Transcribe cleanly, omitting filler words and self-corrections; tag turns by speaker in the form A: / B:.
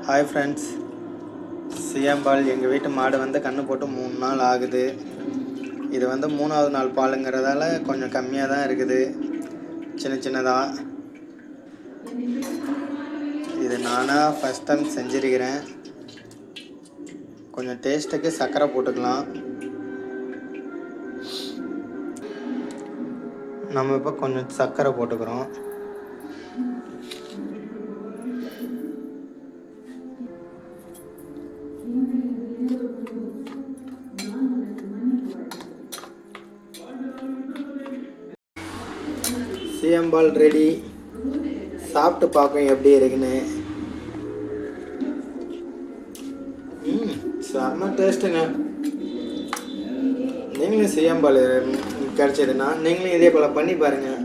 A: Hi friends, சிஎம்பால் எங்கள் வீட்டு மாடு வந்து கன்று போட்டு 3 நாள் ஆகுது. இது வந்து 3வது நாள் பாலுங்கிறதால கொஞ்சம் கம்மியாக தான் இருக்குது, சின்னதாக. இது நானாக ஃபஸ்ட் டைம் செஞ்சுருக்கிறேன். கொஞ்சம் டேஸ்ட்டுக்கு சர்க்கரை போட்டுக்கலாம். நம்ம இப்போ கொஞ்சம் சர்க்கரை போட்டுக்கிறோம். சிஎம்பால் ரெடி. சாப்பிட்டு பார்க்கும் எப்படி இருக்குன்னு. செம்ம டேஸ்ட்டுங்க. நீங்களும் சிஎம்பால் கிடச்சதுன்னா நீங்களும் இதே போல் பண்ணி பாருங்கள்.